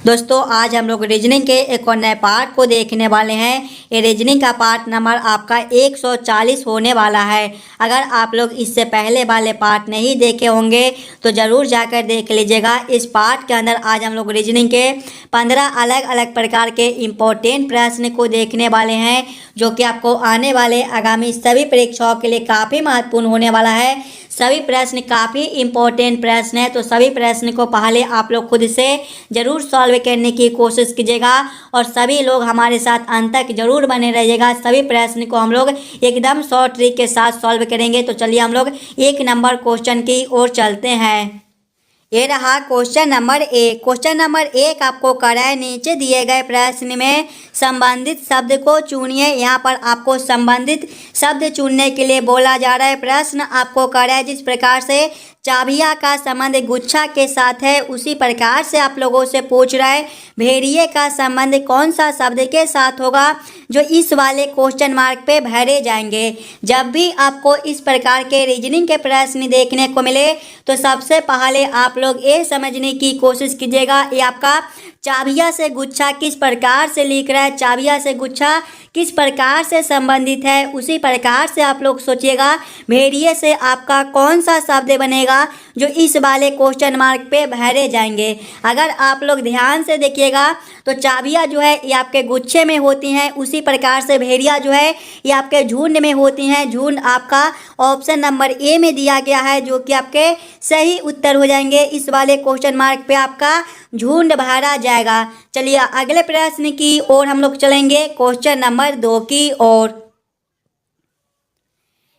दोस्तों आज हम लोग रीजनिंग के एक और नए पार्ट को देखने वाले हैं। ये रीजनिंग का पार्ट नंबर आपका 140 होने वाला है। अगर आप लोग इससे पहले वाले पार्ट नहीं देखे होंगे तो ज़रूर जाकर देख लीजिएगा। इस पार्ट के अंदर आज हम लोग रीजनिंग के 15 अलग अलग प्रकार के इम्पोर्टेंट प्रश्न को देखने वाले हैं, जो कि आपको आने वाले आगामी सभी परीक्षाओं के लिए काफ़ी महत्वपूर्ण होने वाला है। सभी प्रश्न काफ़ी इम्पोर्टेंट प्रश्न है, तो सभी प्रश्न को पहले आप लोग खुद से ज़रूर सॉल्व करने की कोशिश कीजिएगा और सभी लोग हमारे साथ अंत तक जरूर बने रहिएगा। सभी प्रश्न को हम लोग एकदम शॉर्ट ट्रिक के साथ सॉल्व करेंगे। तो चलिए हम लोग 1 नंबर क्वेश्चन की ओर चलते हैं। ये रहा क्वेश्चन नंबर 1। क्वेश्चन नंबर 1 आपको करा है, नीचे दिए गए प्रश्न में संबंधित शब्द को चुनिए। यहाँ पर आपको संबंधित शब्द चुनने के लिए बोला जा रहा है। प्रश्न आपको करा है, जिस प्रकार से चाबिया का संबंध गुच्छा के साथ है, उसी प्रकार से आप लोगों से पूछ रहा है भेड़िए का संबंध कौन सा शब्द के साथ होगा, जो इस वाले क्वेश्चन मार्क पे भरे जाएंगे। जब भी आपको इस प्रकार के रीजनिंग के प्रश्न देखने को मिले तो सबसे पहले आप लोग ये समझने की कोशिश कीजिएगा ये आपका चाबिया से गुच्छा किस प्रकार से लिख रहा है, चाबिया से गुच्छा किस प्रकार से संबंधित है, उसी प्रकार से आप लोग सोचिएगा भेड़िए से आपका कौन सा शब्द बनेगा जो इस वाले क्वेश्चन मार्क पे भरे जाएंगे। अगर आप लोग ध्यान से देखिएगा तो चाबिया जो है ये आपके गुच्छे में होती हैं, उसी प्रकार से भेड़िया जो है ये आपके झुंड में होती हैं। झुंड आपका ऑप्शन नंबर ए में दिया गया है, जो कि आपके सही उत्तर हो जाएंगे। इस वाले क्वेश्चन मार्क पे आपका झुंड भरा जाएगा। चलिए अगले प्रश्न की ओर हम लोग चलेंगे, क्वेश्चन नंबर 2 की ओर।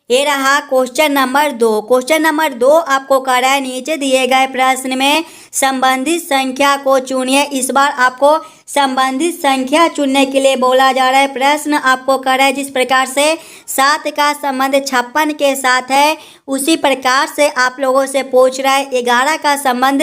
ये रहा क्वेश्चन नंबर 2। क्वेश्चन नंबर 2 आपको कह रहा है, नीचे दिए गए प्रश्न में संबंधित संख्या को चुनिए। इस बार आपको संबंधित संख्या चुनने के लिए बोला जा रहा है। प्रश्न आपको कह रहा है, जिस प्रकार से 7 का संबंध 56 के साथ है, उसी प्रकार से आप लोगों से पूछ रहा है 11 का संबंध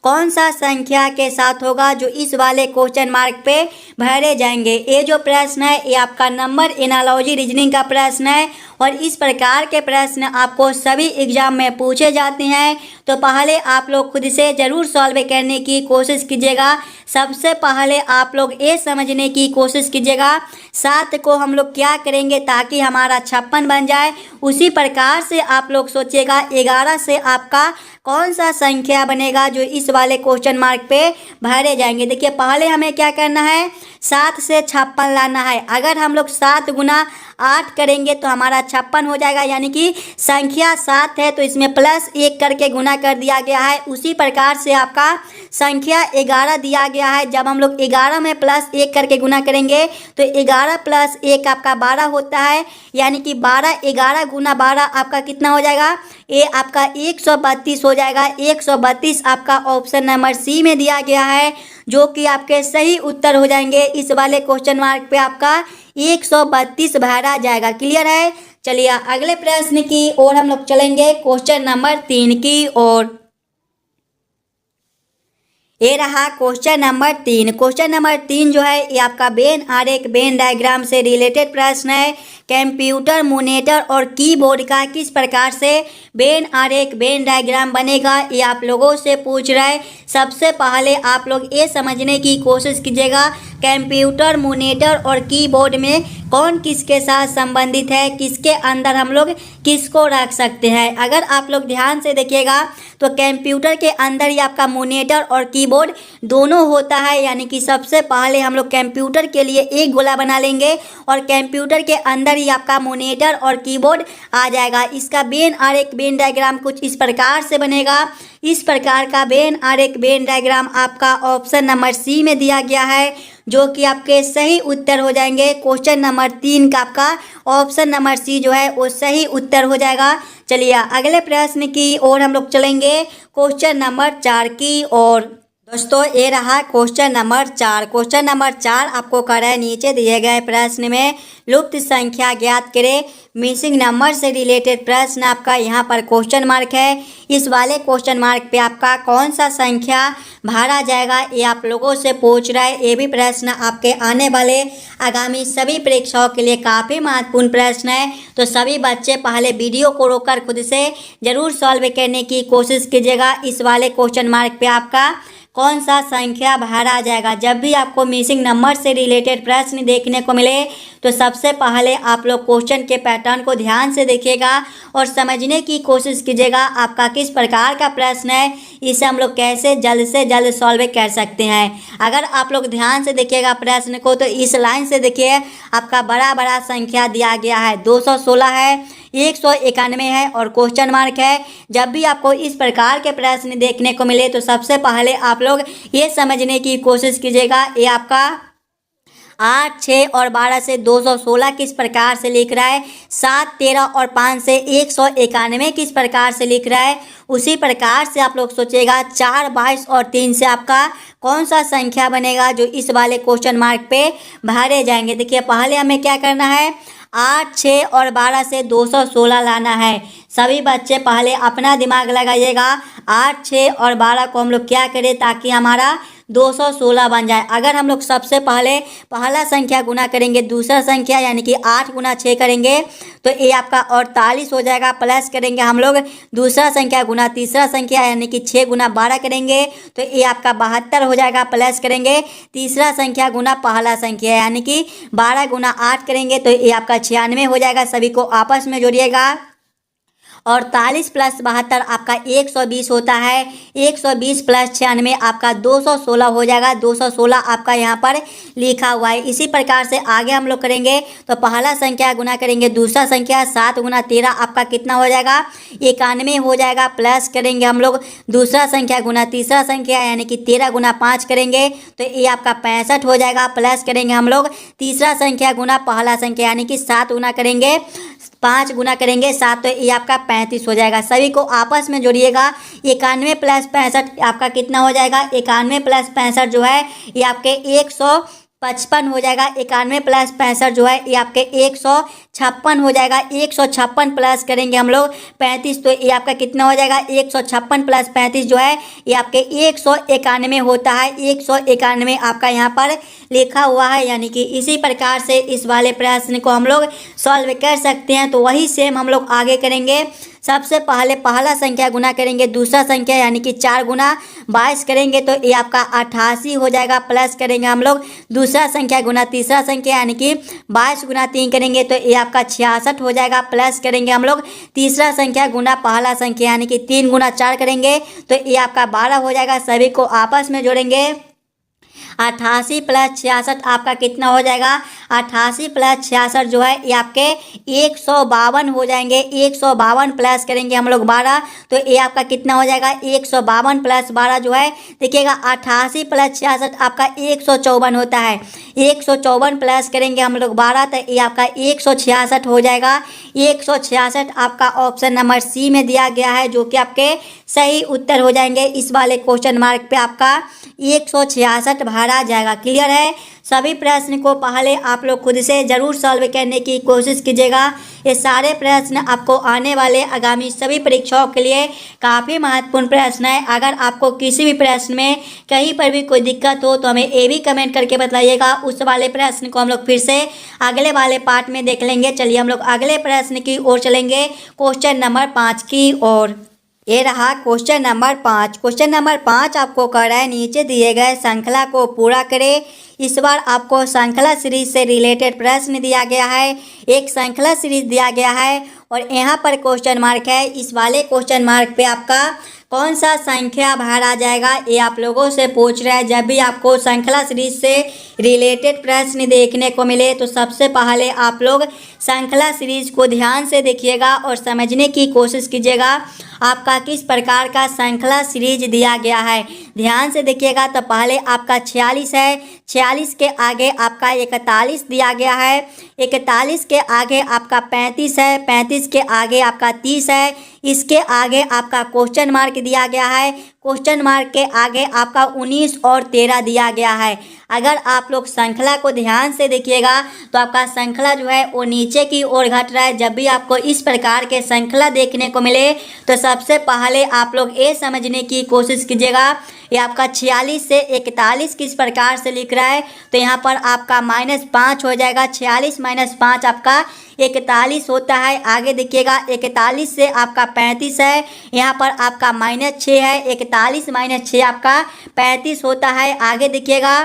कौन सा संख्या के साथ होगा, जो इस वाले क्वेश्चन मार्क पे भरे जाएंगे। ये जो प्रश्न है ये आपका नंबर एनालॉजी रीजनिंग का प्रश्न है और इस प्रकार के प्रश्न आपको सभी एग्जाम में पूछे जाते हैं। तो पहले आप लोग खुद से ज़रूर सॉल्व करने की कोशिश कीजिएगा। सबसे पहले आप लोग ये समझने की कोशिश कीजिएगा 7 को हम लोग क्या करेंगे ताकि हमारा 56 बन जाए। उसी प्रकार से आप लोग सोचिएगा 11 से आपका कौन सा संख्या बनेगा जो इस वाले क्वेश्चन मार्क पे भरे जाएंगे। देखिए पहले हमें क्या करना है, 7 से 56 लाना है। अगर हम लोग 7 गुना 8 करेंगे तो हमारा 56 हो जाएगा, यानी कि संख्या 7 है तो इसमें +1 करके गुना कर दिया गया है। उसी प्रकार से आपका संख्या 11 दिया गया है। जब हम लोग 11 में +1 करके गुना करेंगे तो 11 + 1 आपका 12 होता है, यानी कि 12 11 गुना 12 आपका कितना हो जाएगा, ये आपका 132 हो जाएगा। 132 आपका ऑप्शन नंबर सी में दिया गया है, जो कि आपके सही उत्तर हो जाएंगे। इस वाले क्वेश्चन मार्क पे आपका 132 भरा जाएगा। क्लियर है। चलिए अगले प्रश्न की ओर हम लोग चलेंगे, क्वेश्चन नंबर 3 की ओर। ये रहा क्वेश्चन नंबर 3। क्वेश्चन नंबर 3 जो है ये आपका वेन आरेख वेन डायग्राम से रिलेटेड प्रश्न है। कंप्यूटर मॉनिटर और कीबोर्ड का किस प्रकार से वेन आरेख वेन डायग्राम बनेगा, ये आप लोगों से पूछ रहा है। सबसे पहले आप लोग ये समझने की कोशिश कीजिएगा कंप्यूटर मॉनिटर और कीबोर्ड में कौन किसके साथ संबंधित है, किसके अंदर हम लोग किसको रख सकते हैं। अगर आप लोग ध्यान से देखिएगा तो कंप्यूटर के अंदर ही आपका मॉनिटर और कीबोर्ड दोनों होता है, यानी कि सबसे पहले हम लोग कंप्यूटर के लिए एक गोला बना लेंगे और कंप्यूटर के अंदर ही आपका मॉनिटर और कीबोर्ड आ जाएगा। इसका वेन आरेख वेन डायग्राम कुछ इस प्रकार से बनेगा। इस प्रकार का वेन आरेख वेन डायग्राम आपका ऑप्शन नंबर सी में दिया गया है, जो कि आपके सही उत्तर हो जाएंगे। क्वेश्चन नंबर 3 का आपका ऑप्शन नंबर सी जो है वो सही उत्तर हो जाएगा। चलिए अगले प्रश्न की ओर हम लोग चलेंगे, क्वेश्चन नंबर 4 की ओर। दोस्तों ये रहा क्वेश्चन नंबर 4। क्वेश्चन नंबर 4 आपको कह रहा है, नीचे दिए गए प्रश्न में लुप्त संख्या ज्ञात करें। मिसिंग नंबर से रिलेटेड प्रश्न आपका यहाँ पर क्वेश्चन मार्क है। इस वाले क्वेश्चन मार्क पे आपका कौन सा संख्या भरा जाएगा, ये आप लोगों से पूछ रहा है। ये भी प्रश्न आपके आने वाले आगामी सभी परीक्षाओं के लिए काफ़ी महत्वपूर्ण प्रश्न है। तो सभी बच्चे पहले वीडियो को रोककर खुद से ज़रूर सॉल्व करने की कोशिश कीजिएगा। इस वाले क्वेश्चन मार्क पे आपका कौन सा संख्या भरा जाएगा। जब भी आपको मिसिंग नंबर से रिलेटेड प्रश्न देखने को मिले तो सबसे पहले आप लोग क्वेश्चन के पैटर्न को ध्यान से देखिएगा और समझने की कोशिश कीजिएगा आपका किस प्रकार का प्रश्न है, इसे हम लोग कैसे जल्द से जल्द सॉल्व कर सकते हैं। अगर आप लोग ध्यान से देखिएगा प्रश्न को तो इस लाइन से देखिए, आपका बड़ा बड़ा संख्या दिया गया है 216 है, 191 है और क्वेश्चन मार्क है। जब भी आपको इस प्रकार के प्रश्न देखने को मिले तो सबसे पहले आप लोग ये समझने की कोशिश कीजिएगा ये आपका 8, 6 और 12 से 216 किस प्रकार से लिख रहा है, 7, 13 और 5 से 191 किस प्रकार से लिख रहा है। उसी प्रकार से आप लोग सोचेगा 4, 22 और 3 से आपका कौन सा संख्या बनेगा जो इस वाले क्वेश्चन मार्क पे भरे जाएंगे। देखिए पहले हमें क्या करना है, 8, 6 और 12 से 216 लाना है। सभी बच्चे पहले अपना दिमाग लगाइएगा, 8, 6 और 12 को हम लोग क्या करें ताकि हमारा 216 बन जाए। अगर हम लोग सबसे पहले पहला संख्या गुना करेंगे दूसरा संख्या यानी कि 8 गुना 6 करेंगे तो ये आपका 48 हो जाएगा। प्लस करेंगे हम लोग दूसरा संख्या गुना तीसरा संख्या यानी कि 6 गुना 12 करेंगे तो ये आपका 72 हो जाएगा। प्लस करेंगे तीसरा संख्या गुना पहला संख्या यानी कि 12 गुना 8 करेंगे तो ये आपका 96 हो जाएगा। सभी को आपस में जोड़िएगा। 48 प्लस 72 आपका 120 होता है, 120 प्लस 96 आपका 216 हो जाएगा। 216 आपका यहाँ पर लिखा हुआ है। इसी प्रकार से आगे हम लोग करेंगे तो पहला संख्या गुना करेंगे दूसरा संख्या, 7 गुना 13 आपका कितना हो जाएगा, 91 हो जाएगा। प्लस करेंगे हम लोग दूसरा संख्या गुना तीसरा संख्या यानी कि 13 गुना 5 करेंगे तो ये आपका 65 हो जाएगा। प्लस करेंगे हम लोग तीसरा संख्या गुना पहला संख्या यानी कि 7 गुना करेंगे 5 गुना करेंगे 7 तो ये आपका 35 हो जाएगा। सभी को आपस में जोड़िएगा। 91 प्लस 65 आपका कितना हो जाएगा, 91 प्लस 65 जो है ये आपके 155 हो जाएगा। 91 प्लस 65 जो है ये आपके 156 हो जाएगा। 156 प्लस करेंगे हम लोग 35 तो ये आपका कितना हो जाएगा, 156 प्लस 35 जो है ये आपके 191 होता है। 191 आपका यहाँ पर लिखा हुआ है। यानी कि इसी प्रकार से इस वाले प्रश्न को हम लोग सॉल्व कर सकते हैं। तो वही सेम हम लोग आगे करेंगे। सबसे पहले पहला संख्या गुना करेंगे दूसरा संख्या यानी कि 4 गुना 22 करेंगे तो ये आपका 88 हो जाएगा। प्लस करेंगे हम लोग दूसरा संख्या गुना तीसरा संख्या यानी कि 22 गुना 3 करेंगे तो ये आपका 66 हो जाएगा। प्लस करेंगे हम लोग तीसरा संख्या गुना पहला संख्या यानी कि 3 गुना 4 करेंगे तो ये आपका 12 हो जाएगा। सभी को आपस में जोड़ेंगे। 88 प्लस 66 आपका कितना हो जाएगा, 88 प्लस 66 जो है ये आपके 152 हो जाएंगे। 152 प्लस करेंगे हम लोग 12 तो ये आपका कितना हो जाएगा, 152 प्लस 12 जो है देखिएगा 88 प्लस 66 आपका 154 होता है। 154 प्लस करेंगे हम लोग 12 तो ये आपका 166 हो जाएगा। 166 आपका ऑप्शन नंबर सी में दिया गया है जो कि आपके सही उत्तर हो जाएंगे। इस वाले क्वेश्चन मार्क पे आपका 166 भरा जाएगा। क्लियर है। सभी प्रश्न को पहले आप लोग खुद से ज़रूर सॉल्व करने की कोशिश कीजिएगा। ये सारे प्रश्न आपको आने वाले आगामी सभी परीक्षाओं के लिए काफ़ी महत्वपूर्ण प्रश्न है। अगर आपको किसी भी प्रश्न में कहीं पर भी कोई दिक्कत हो तो हमें ये भी कमेंट करके बताइएगा। उस वाले प्रश्न को हम लोग फिर से अगले वाले पार्ट में देख लेंगे। चलिए हम लोग अगले प्रश्न की ओर चलेंगे, क्वेश्चन नंबर 5 की ओर। ये रहा क्वेश्चन नंबर 5। क्वेश्चन नंबर 5 आपको कह रहा है नीचे दिए गए श्रृंखला को पूरा करें। इस बार आपको श्रृंखला सीरीज से रिलेटेड प्रश्न दिया गया है। एक श्रृंखला सीरीज दिया गया है और यहाँ पर क्वेश्चन मार्क है। इस वाले क्वेश्चन मार्क पे आपका कौन सा संख्या भरा जाएगा ये आप लोगों से पूछ रहा है। जब भी आपको श्रृंखला सीरीज से रिलेटेड प्रश्न देखने को मिले तो सबसे पहले आप लोग श्रृंखला सीरीज को ध्यान से देखिएगा और समझने की कोशिश कीजिएगा आपका किस प्रकार का श्रृंखला सीरीज दिया गया है। ध्यान से देखिएगा तो पहले आपका 46 है, 46 के आगे आपका 41 दिया गया है, 41 के आगे आपका 35 है, 35 के आगे आपका 30 है, इसके आगे आपका क्वेश्चन मार्क दिया गया है, क्वेश्चन मार्क के आगे आपका 19 और 13 दिया गया है। अगर आप लोग श्रृंखला को ध्यान से देखिएगा तो आपका श्रृंखला जो है वो नीचे की ओर घट रहा है। जब भी आपको इस प्रकार के श्रृंखला देखने को मिले तो सबसे पहले आप लोग ये समझने की कोशिश कीजिएगा ये आपका 46 से 41 किस प्रकार से लिख रहा है, तो यहाँ पर आपका -5 हो जाएगा। 46 - 5 आपका 41 होता है। आगे देखिएगा 41 से आपका 35 है, यहाँ पर आपका -6 है। 41 - 6 आपका 35 होता है। आगे देखिएगा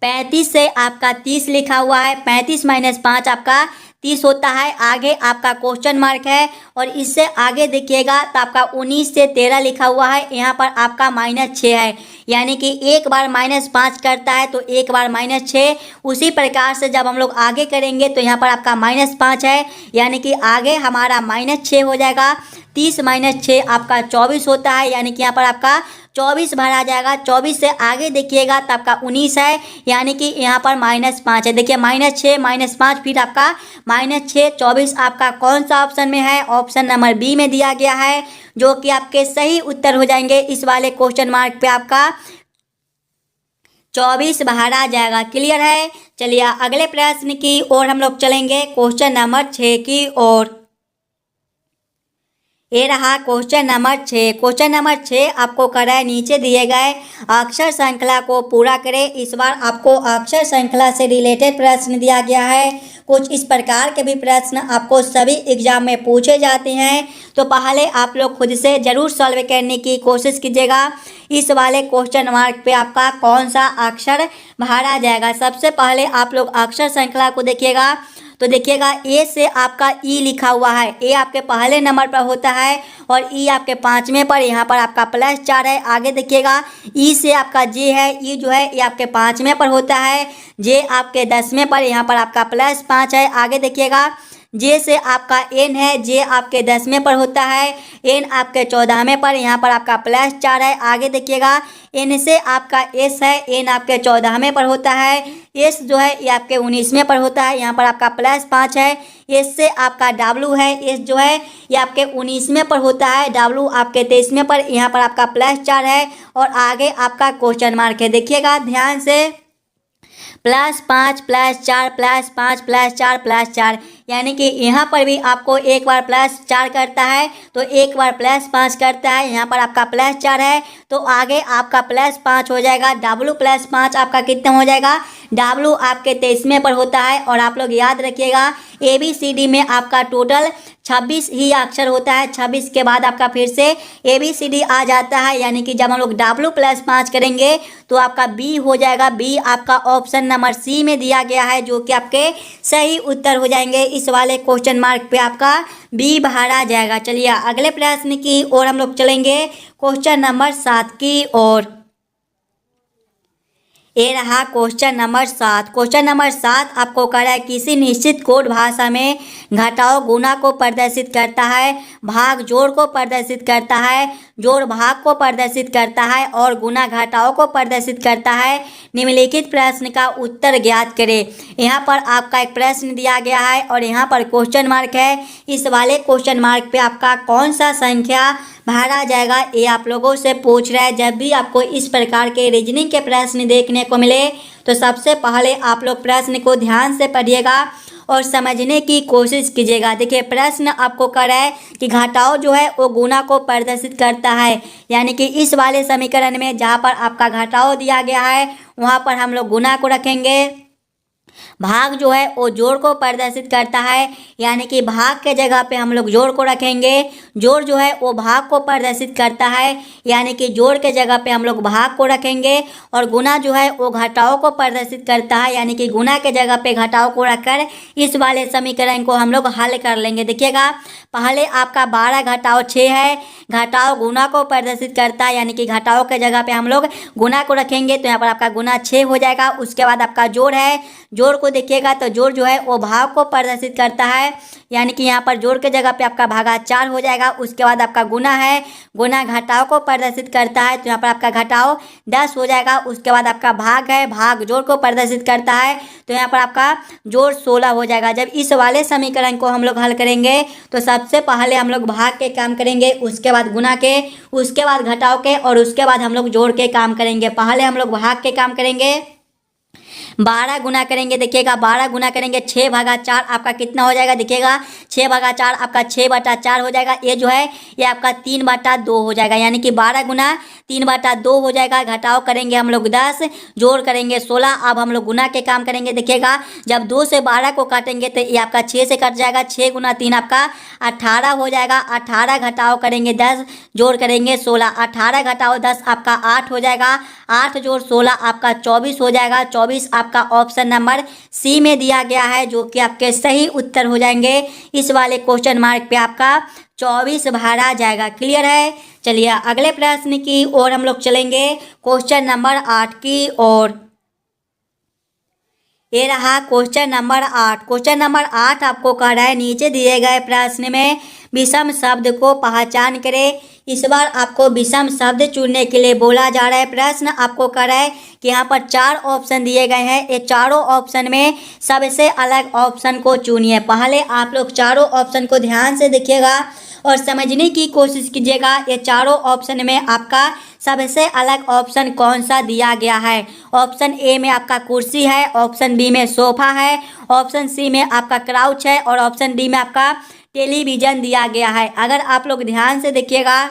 35 से आपका 30 लिखा हुआ है। 35 - 5 आपका 30 होता है। आगे आपका क्वेश्चन मार्क है और इससे आगे देखिएगा तो आपका 19 से 13 लिखा हुआ है। यहाँ पर आपका -6 है, यानी कि एक बार -5 करता है तो एक बार -6। उसी प्रकार से जब हम लोग आगे करेंगे तो यहाँ पर आपका -5 है, यानी कि आगे हमारा -6 हो जाएगा। 30 - 6 आपका 24 होता है, यानी कि यहाँ पर आपका 24 भरा जाएगा। 24 से आगे देखिएगा तो आपका 19 है, यानी कि यहाँ पर -5 है। देखिए -6 - 5 फिर आपका -6 24 आपका कौन सा ऑप्शन में है? ऑप्शन नंबर बी में दिया गया है, जो कि आपके सही उत्तर हो जाएंगे। इस वाले क्वेश्चन मार्क पे आपका 24 भरा जाएगा। क्लियर है? चलिए अगले प्रश्न की ओर हम लोग चलेंगे, क्वेश्चन नंबर 6 की ओर। ये रहा क्वेश्चन नंबर 6। क्वेश्चन नंबर 6 आपको कर है नीचे दिए गए अक्षर श्रृंखला को पूरा करें। इस बार आपको अक्षर श्रृंखला से रिलेटेड प्रश्न दिया गया है। कुछ इस प्रकार के भी प्रश्न आपको सभी एग्जाम में पूछे जाते हैं, तो पहले आप लोग खुद से ज़रूर सॉल्व करने की कोशिश कीजिएगा। इस वाले क्वेश्चन मार्क पे आपका कौन सा अक्षर भरा जाएगा। सबसे पहले आप लोग अक्षर श्रृंखला को देखिएगा तो देखिएगा ए से आपका ई लिखा हुआ है। ए आपके पहले नंबर पर होता है और ई आपके 5वें पर, यहाँ पर आपका +4 है। आगे देखिएगा ई से आपका जे है, ई जो है ये आपके 5वें पर होता है। जे आपके 10वें पर, यहाँ पर आपका +5 है। आगे देखिएगा जे से आपका एन है, जे आपके 10वें पर होता है। एन आपके 14वें पर, यहाँ पर आपका +4 है। आगे देखिएगा एन से आपका एस है, एन आपके 14वें पर होता है। एस जो है ये आपके 19वें पर होता है, यहाँ पर आपका +5 है। एस से आपका डब्लू है, एस जो है ये आपके 19वें पर होता है। डब्लू आपके 23वें पर, यहाँ पर आपका +4 है और आगे आपका क्वेश्चन मार्क है। देखिएगा ध्यान से +5 +4 +5 +4 +4, यानी कि यहाँ पर भी आपको एक बार +4 करता है तो एक बार +5 करता है। यहाँ पर आपका +4 है तो आगे आपका +5 हो जाएगा। डब्लू +5 आपका कितना हो जाएगा? डब्लू आपके 23वें पर होता है। और आप लोग याद रखिएगा ABCD में आपका टोटल 26 ही अक्षर होता है। 26 के बाद आपका फिर से ABCD आ जाता है, यानी कि जब हम लोग डब्लू +5 करेंगे तो आपका बी हो जाएगा। बी आपका ऑप्शन नंबर सी में दिया गया है, जो कि आपके सही उत्तर हो जाएंगे। इस वाले क्वेश्चन मार्क पे आपका बी भरा जाएगा। चलिए अगले प्रश्न की ओर हम लोग चलेंगे, क्वेश्चन नंबर 7 की ओर। ये रहा क्वेश्चन नंबर 7। क्वेश्चन नंबर 7 आपको कह रहा है किसी निश्चित कोड भाषा में घटाओ गुणा को प्रदर्शित करता है, भाग जोड़ को प्रदर्शित करता है, जोड़ भाग को प्रदर्शित करता है और गुणा घटाओ को प्रदर्शित करता है। निम्नलिखित प्रश्न का उत्तर ज्ञात करें। यहाँ पर आपका एक प्रश्न दिया गया है और यहाँ पर क्वेश्चन मार्क है। इस वाले क्वेश्चन मार्क पे आपका कौन सा संख्या भरा जाएगा, ये आप लोगों से पूछ रहा है। जब भी आपको इस प्रकार के रीजनिंग के प्रश्न देखने को मिले तो सबसे पहले आप लोग प्रश्न को ध्यान से पढ़िएगा और समझने की कोशिश कीजिएगा। देखिए प्रश्न आपको कह रहा है कि घटाओ जो है वो गुणा को प्रदर्शित करता है, यानी कि इस वाले समीकरण में जहाँ पर आपका घटाओ दिया गया है वहाँ पर हम लोग गुणा को रखेंगे। भाग जो है वो जोड़ को प्रदर्शित करता है, यानी कि भाग के जगह पे हम लोग जोड़ को रखेंगे। जोड़ जो है वो भाग को प्रदर्शित करता है, यानी कि जोड़ के जगह पे हम लोग भाग को रखेंगे। और गुना जो है वो घटाओ को प्रदर्शित करता है, यानी कि गुना के जगह पे घटाओ को रखकर इस वाले समीकरण को हम लोग हल कर लेंगे। देखिएगा पहले आपका 12 घटाओ 6 है, घटाओ गुना को प्रदर्शित करता है, यानी कि घटाओ के जगह पे हम लोग गुना को रखेंगे तो यहाँ पर आपका गुना 6 हो जाएगा। उसके बाद आपका जोड़ है, जोड़ को देखिएगा तो जोड़ जो है वो भाग को प्रदर्शित करता है, यानी कि यहाँ पर जोड़ के जगह पे आपका भागा 4 हो जाएगा। उसके बाद आपका गुना है, गुना घटाओ को प्रदर्शित करता है तो यहाँ पर आपका घटाओ 10 हो जाएगा। उसके बाद आपका भाग है, भाग जोड़ को प्रदर्शित करता है तो यहाँ पर आपका जोड़ 16 हो जाएगा। जब इस वाले समीकरण को हम लोग हल करेंगे तो सबसे पहले हम लोग भाग के काम करेंगे, उसके बाद गुना के, उसके बाद घटाओ के और उसके बाद हम लोग जोड़ के काम करेंगे। पहले हम लोग भाग के काम करेंगे। 12 गुना करेंगे, देखिएगा 12 गुना करेंगे 6/4 आपका कितना हो जाएगा, देखिएगा 6/4 आपका 6/4 हो जाएगा। ये जो है ये आपका 3/2 हो जाएगा, यानी कि 12 गुना 3/2 हो जाएगा। घटाव करेंगे हम लोग 10, जोड़ करेंगे 16। अब हम लोग गुना के काम करेंगे, देखिएगा जब 2 से 12 को काटेंगे तो ये आपका 6 से कट जाएगा, 6 गुना 3 आपका 18 हो जाएगा। 18 घटाव करेंगे 10, जोड़ करेंगे 16। 18 घटाव 10 आपका 8 हो जाएगा, 8 जोड़ 16 आपका 24 हो जाएगा। 24 आपका ऑप्शन नंबर सी में दिया गया है, जो कि आपके सही उत्तर हो जाएंगे। इस वाले क्वेश्चन मार्क पे आपका 24 भरा जाएगा। क्लियर है। चलिए अगले प्रश्न की ओर हम लोग चलेंगे, क्वेश्चन नंबर 8 की ओर। ये रहा क्वेश्चन नंबर 8। क्वेश्चन नंबर 8 आपको कह रहा है नीचे दिए गए प्रश्न में विषम शब्द को पहचान करें। इस बार आपको विषम शब्द चुनने के लिए बोला जा रहा है। प्रश्न आपको कह रहा है कि यहाँ पर 4 ऑप्शन दिए गए हैं, ये चारों ऑप्शन में सबसे अलग ऑप्शन को चुनिए। पहले आप लोग चारों ऑप्शन को ध्यान से देखिएगा और समझने की कोशिश कीजिएगा, ये चारों ऑप्शन में आपका सबसे अलग ऑप्शन कौन सा दिया गया है। ऑप्शन ए में आपका कुर्सी है, ऑप्शन बी में सोफा है, ऑप्शन सी में आपका क्राउच है और ऑप्शन डी में आपका टेलीविज़न दिया गया है। अगर आप लोग ध्यान से देखिएगा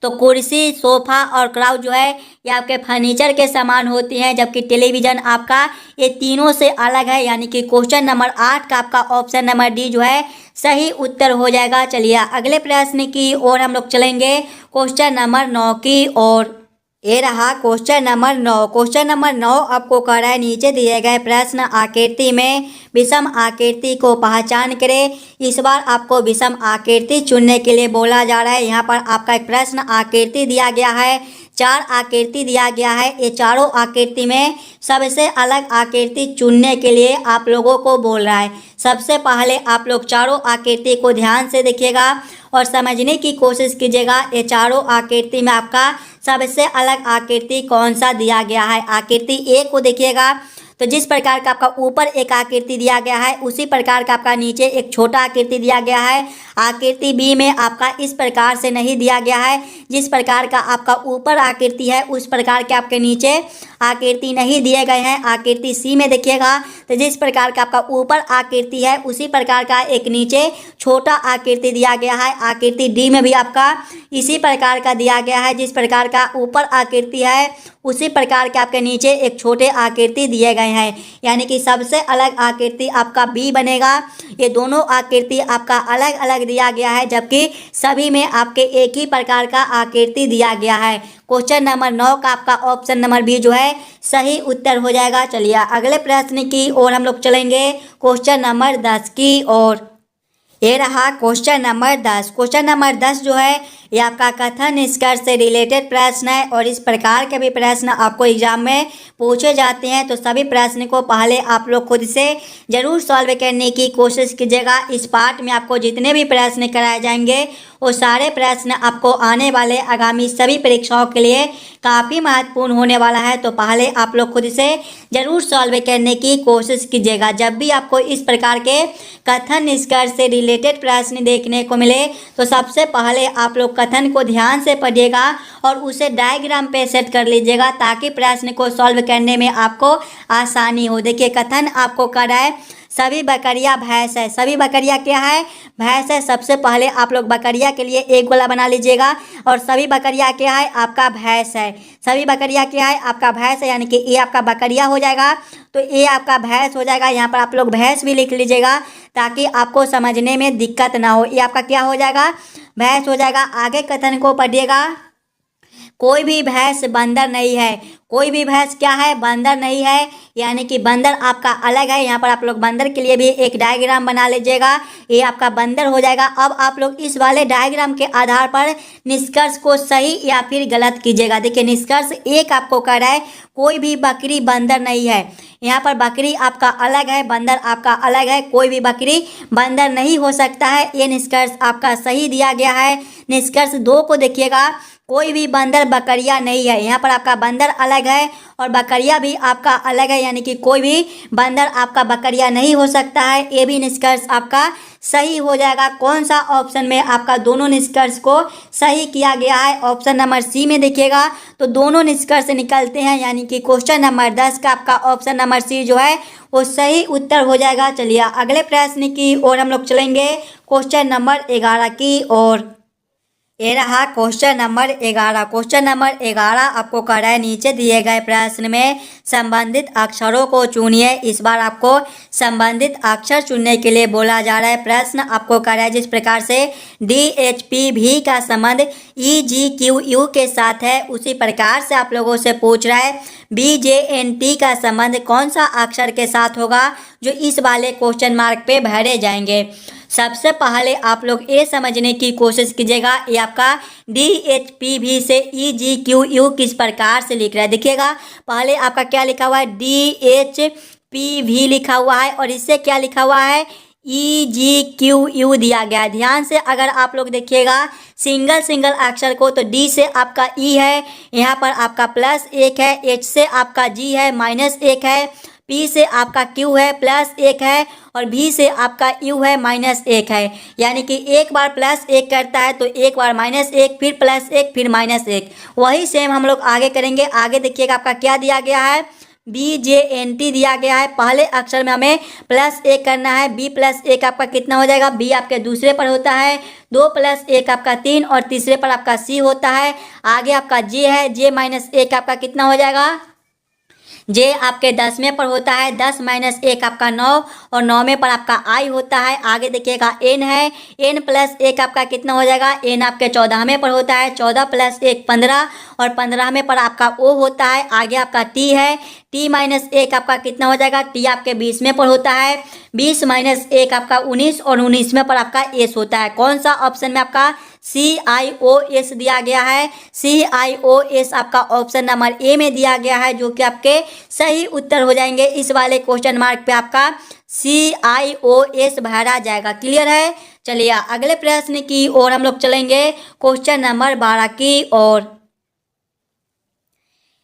तो कुर्सी, सोफा और क्राउच जो है ये आपके फर्नीचर के समान होती हैं, जबकि टेलीविज़न आपका ये तीनों से अलग है, यानी कि क्वेश्चन नंबर 8 का आपका ऑप्शन नंबर डी जो है सही उत्तर हो जाएगा। चलिए अगले प्रश्न की ओर हम लोग चलेंगे, क्वेश्चन नंबर 9 की ओर। ये रहा क्वेश्चन नंबर 9। क्वेश्चन नंबर 9 आपको कह रहा है नीचे दिए गए प्रश्न आकृति में विषम आकृति को पहचान करें। इस बार आपको विषम आकृति चुनने के लिए बोला जा रहा है। यहाँ पर आपका एक प्रश्न आकृति दिया गया है, 4 आकृति दिया गया है। ये चारों आकृति में सबसे अलग आकृति चुनने के लिए आप लोगों को बोल रहा है। सबसे पहले आप लोग चारों आकृति को ध्यान से देखिएगा और समझने की कोशिश कीजिएगा, ये चारों आकृति में आपका सबसे अलग आकृति कौन सा दिया गया है। आकृति ए को देखिएगा तो जिस प्रकार का आपका ऊपर एक आकृति दिया गया है उसी प्रकार का आपका नीचे एक छोटा आकृति दिया गया है। आकृति बी में आपका इस प्रकार से नहीं दिया गया है, जिस प्रकार का आपका ऊपर आकृति है उस प्रकार के आपके नीचे आकृति नहीं दिए गए हैं। आकृति सी में देखिएगा तो जिस प्रकार का आपका ऊपर आकृति है उसी प्रकार का एक नीचे छोटा आकृति दिया गया है। आकृति डी में भी आपका इसी प्रकार का दिया गया है, जिस प्रकार का ऊपर आकृति है उसी प्रकार के आपके नीचे एक छोटे आकृति दिए गए हैं, यानी कि सबसे अलग आकृति आपका बी बनेगा। ये दोनों आकृति आपका अलग अलग दिया गया है, जबकि सभी में आपके एक ही प्रकार का आकृति दिया गया है। क्वेश्चन नंबर 9 का आपका ऑप्शन नंबर बी जो है सही उत्तर हो जाएगा। चलिए अगले प्रश्न की ओर हम लोग चलेंगे, क्वेश्चन नंबर 10 की ओर। ये रहा क्वेश्चन नंबर 10। क्वेश्चन नंबर 10 जो है ये आपका कथन निष्कर्ष से रिलेटेड प्रश्न है और इस प्रकार के भी प्रश्न आपको एग्जाम में पूछे जाते हैं, तो सभी प्रश्न को पहले आप लोग खुद से ज़रूर सॉल्व करने की कोशिश कीजिएगा। इस पार्ट में आपको जितने भी प्रश्न कराए जाएंगे वो सारे प्रश्न आपको आने वाले आगामी सभी परीक्षाओं के लिए काफ़ी महत्वपूर्ण होने वाला है, तो पहले आप लोग खुद से ज़रूर सॉल्व करने की कोशिश कीजिएगा। जब भी आपको इस प्रकार के कथन निष्कर्ष से रिलेटेड प्रश्न देखने को मिले तो सबसे पहले आप लोग कथन को ध्यान से पढ़िएगा और उसे डायग्राम पे सेट कर लीजिएगा, ताकि प्रश्न को सॉल्व करने में आपको आसानी हो। देखिए कथन आपको कर रहा है सभी बकरियां भैंस है। सभी बकरियां क्या है? भैंस है। सबसे पहले आप लोग बकरियां के लिए एक गोला बना लीजिएगा और सभी बकरियां क्या है? आपका भैंस है। सभी बकरियां क्या है? आपका भैंस है, यानी कि ये आपका बकरियां हो जाएगा तो ये आपका भैंस हो जाएगा। यहाँ पर आप लोग भैंस भी लिख लीजिएगा ताकि आपको समझने में दिक्कत ना हो। ये आपका क्या हो जाएगा? भैंस हो जाएगा। आगे कथन को पढ़िएगा, कोई भी भैंस बंदर नहीं है। कोई भी भैंस क्या है? बंदर नहीं है, यानी कि बंदर आपका अलग है। यहाँ पर आप लोग बंदर के लिए भी एक डायग्राम बना लीजिएगा, ये आपका बंदर हो जाएगा। अब आप लोग इस वाले डायग्राम के आधार पर निष्कर्ष को सही या फिर गलत कीजिएगा। देखिए निष्कर्ष एक आपको कह रहा है कोई भी बकरी बंदर नहीं है। यहाँ पर बकरी आपका अलग है, बंदर आपका अलग है, कोई भी बकरी बंदर नहीं हो सकता है। ये निष्कर्ष आपका सही दिया गया है। निष्कर्ष 2 को देखिएगा कोई भी बंदर बकरिया नहीं है। यहाँ पर आपका बंदर अलग है और बकरिया भी आपका अलग है, यानी कि कोई भी बंदर आपका बकरिया नहीं हो सकता है। ये भी निष्कर्ष आपका सही हो जाएगा। कौन सा ऑप्शन में आपका दोनों निष्कर्ष को सही किया गया है? ऑप्शन नंबर सी में देखिएगा तो दोनों निष्कर्ष निकलते हैं, यानी कि क्वेश्चन नंबर 10 का आपका ऑप्शन नंबर सी जो है वो सही उत्तर हो जाएगा। चलिए अगले प्रश्न की ओर हम लोग चलेंगे, क्वेश्चन नंबर 11 की ओर। ये रहा क्वेश्चन नंबर 11। क्वेश्चन नंबर 11 आपको कह रहा है नीचे दिए गए प्रश्न में संबंधित अक्षरों को चुनिए। इस बार आपको संबंधित अक्षर चुनने के लिए बोला जा रहा है। प्रश्न आपको कह रहा है जिस प्रकार से DHPV का संबंध EGQU के साथ है, उसी प्रकार से आप लोगों से पूछ रहा है BJNT का संबंध कौन सा अक्षर के साथ होगा, जो इस वाले क्वेश्चन मार्क पे भरे जाएंगे। सबसे पहले आप लोग ये समझने की कोशिश कीजिएगा, ये आपका DHPV से EGQU किस प्रकार से लिख रहा है। देखिएगा पहले आपका क्या लिखा हुआ है, DHPV लिखा हुआ है और इससे क्या लिखा हुआ है, EGQU दिया गया है। ध्यान से अगर आप लोग देखिएगा सिंगल अक्षर को, तो D से आपका E है, यहाँ पर आपका +1 है, H से आपका G है, -1 है, P से आपका Q है, +1 है और V से आपका U है, -1 है। यानी कि एक बार +1 करता है तो एक बार -1, फिर +1, फिर -1। वही सेम हम लोग आगे करेंगे। आगे देखिएगा आपका क्या दिया गया है, BJNT दिया गया है। पहले अक्षर में हमें +1 करना है। B + 1 आपका कितना हो जाएगा, B आपके दूसरे पर होता है, 2 + 1 आपका 3 और तीसरे पर आपका C होता है। आगे आपका J है, J -1 आपका कितना हो जाएगा, J आपके 10वें पर होता है, 10 - 1 आपका 9 और 9वें पर आपका I होता है। आगे देखिएगा N है, N + 1 आपका कितना हो जाएगा, N आपके 14वें पर होता है, 14 + 1 15 और 15वें पर आपका O होता है। आगे आपका T है, T - 1 आपका कितना हो जाएगा, T आपके 20वें पर होता है, 20 - 1 आपका 19 और 19वें पर आपका S होता है। कौन सा ऑप्शन में आपका CIOS दिया गया है, CIOS आपका ऑप्शन नंबर ए में दिया गया है, जो कि आपके सही उत्तर हो जाएंगे। इस वाले क्वेश्चन मार्क पे आपका CIOS भरा जाएगा। क्लियर है। चलिए अगले प्रश्न की ओर हम लोग चलेंगे, क्वेश्चन नंबर 12 की ओर।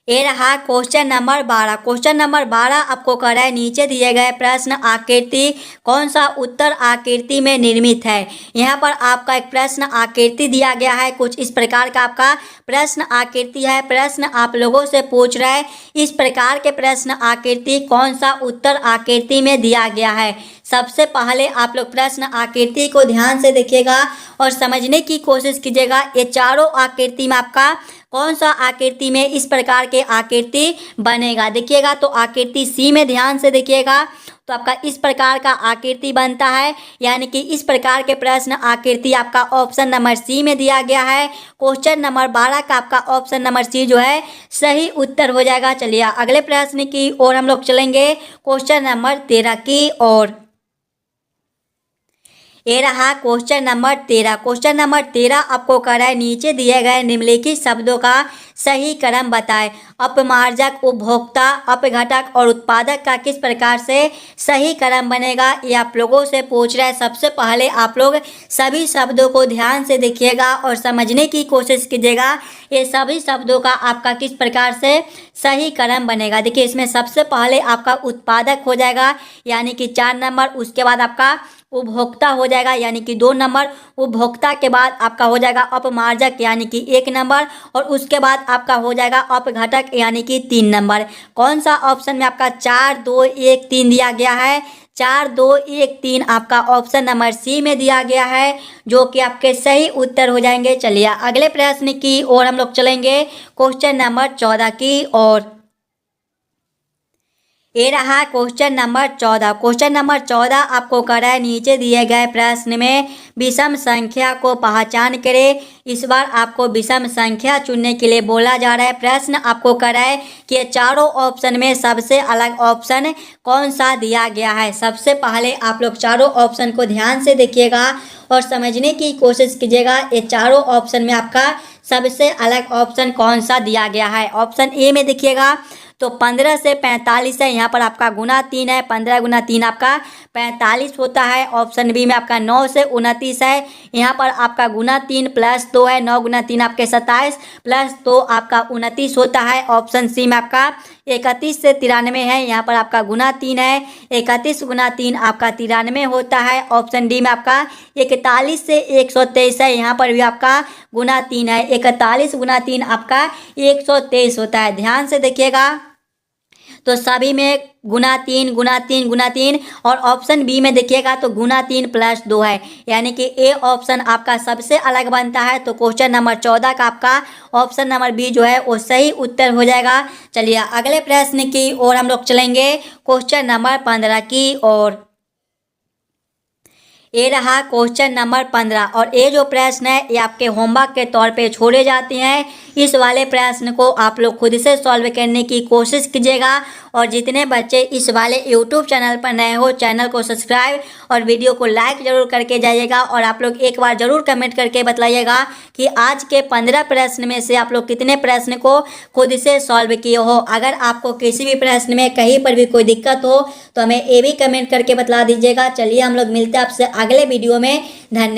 ये रहा क्वेश्चन नंबर 12। क्वेश्चन नंबर 12 आपको कह रहा है नीचे दिए गए प्रश्न आकृति कौन सा उत्तर आकृति में निर्मित है। यहाँ पर आपका एक प्रश्न आकृति दिया गया है, कुछ इस प्रकार का आपका प्रश्न आकृति है। प्रश्न आप लोगों से पूछ रहा है इस प्रकार के प्रश्न आकृति कौन सा उत्तर आकृति में दिया गया है। सबसे पहले आप लोग प्रश्न आकृति को ध्यान से देखिएगा और समझने की कोशिश कीजिएगा, ये चारों आकृति में आपका कौन सा आकृति में इस प्रकार के आकृति बनेगा। देखिएगा तो आकृति सी में ध्यान से देखिएगा तो आपका इस प्रकार का आकृति बनता है, यानी कि इस प्रकार के प्रश्न आकृति आपका ऑप्शन नंबर सी में दिया गया है। क्वेश्चन नंबर 12 का आपका ऑप्शन नंबर सी जो है सही उत्तर हो जाएगा। चलिए अगले प्रश्न की ओर हम लोग चलेंगे, क्वेश्चन नंबर 13 की ओर। ये रहा क्वेश्चन नंबर 13। क्वेश्चन नंबर 13 आपको कह रहा है नीचे दिए गए निम्नलिखित शब्दों का सही क्रम बताएं। अपमार्जक, उपभोक्ता, अपघटक और उत्पादक का किस प्रकार से सही क्रम बनेगा, ये आप लोगों से पूछ रहा है। सबसे पहले आप लोग सभी शब्दों को ध्यान से देखिएगा और समझने की कोशिश कीजिएगा, ये सभी शब्दों का आपका किस प्रकार से सही क्रम बनेगा। देखिए इसमें सबसे पहले आपका उत्पादक हो जाएगा, यानी कि 4 नंबर। उसके बाद आपका उपभोक्ता हो जाएगा, यानी कि 2 नंबर। उपभोक्ता के बाद आपका हो जाएगा अपमार्जक, यानी कि 1 नंबर। और उसके बाद आपका हो जाएगा अपघटक, यानी कि 3 नंबर। कौन सा ऑप्शन में आपका 4 2 1 3 दिया गया है, 4 2 1 3 आपका ऑप्शन नंबर सी में दिया गया है, जो कि आपके सही उत्तर हो जाएंगे। चलिए अगले प्रश्न की ओर हम लोग चलेंगे, क्वेश्चन नंबर 14 की ओर। ये रहा क्वेश्चन नंबर 14। क्वेश्चन नंबर 14 आपको कह रहा है नीचे दिए गए प्रश्न में विषम संख्या को पहचान करें। इस बार आपको विषम संख्या चुनने के लिए बोला जा रहा है। प्रश्न आपको कह रहा है कि ये चारों ऑप्शन में सबसे अलग ऑप्शन कौन सा दिया गया है। सबसे पहले आप लोग चारों ऑप्शन को ध्यान से देखिएगा और समझने की कोशिश कीजिएगा, ये चारों ऑप्शन में आपका सबसे अलग ऑप्शन कौन सा दिया गया है। ऑप्शन ए में देखिएगा तो 15 से 45 है, यहाँ पर आपका गुना 3 है, 15 गुना 3 आपका 45 होता है। ऑप्शन बी में आपका 9 से 29 है, यहाँ पर आपका गुना 3 प्लस 2 है, 9 गुना 3 आपके 27 प्लस 2 आपका 29 होता है। ऑप्शन सी में आपका 31 से 93 है, यहाँ पर आपका गुना 3 है, 31 गुना 3 आपका 93 होता है। ऑप्शन डी में आपका 41 से 123 है, यहाँ पर भी आपका गुना 3 है, 41 गुना 3 आपका 123 होता है। ध्यान से देखिएगा, तो सभी में गुना 3 गुना 3 गुना 3, और ऑप्शन बी में देखिएगा तो गुना 3 प्लस 2 है, यानी कि ए ऑप्शन आपका सबसे अलग बनता है। तो क्वेश्चन नंबर 14 का आपका ऑप्शन नंबर बी जो है वो सही उत्तर हो जाएगा। चलिए अगले प्रश्न की ओर हम लोग चलेंगे, क्वेश्चन नंबर 15 की ओर। ये रहा क्वेश्चन नंबर 15, और ये जो प्रश्न है ये आपके होमवर्क के तौर पे छोड़े जाते हैं। इस वाले प्रश्न को आप लोग खुद से सॉल्व करने की कोशिश कीजिएगा, और जितने बच्चे इस वाले यूट्यूब चैनल पर नए हो चैनल को सब्सक्राइब और वीडियो को लाइक ज़रूर करके जाइएगा। और आप लोग एक बार ज़रूर कमेंट करके बताइएगा कि आज के 15 प्रश्न में से आप लोग कितने प्रश्न को खुद से सॉल्व किए हो। अगर आपको किसी भी प्रश्न में कहीं पर भी कोई दिक्कत हो तो हमें ये भी कमेंट करके बता दीजिएगा। चलिए हम लोग मिलते हैं आपसे अगले वीडियो में। धन्यवाद।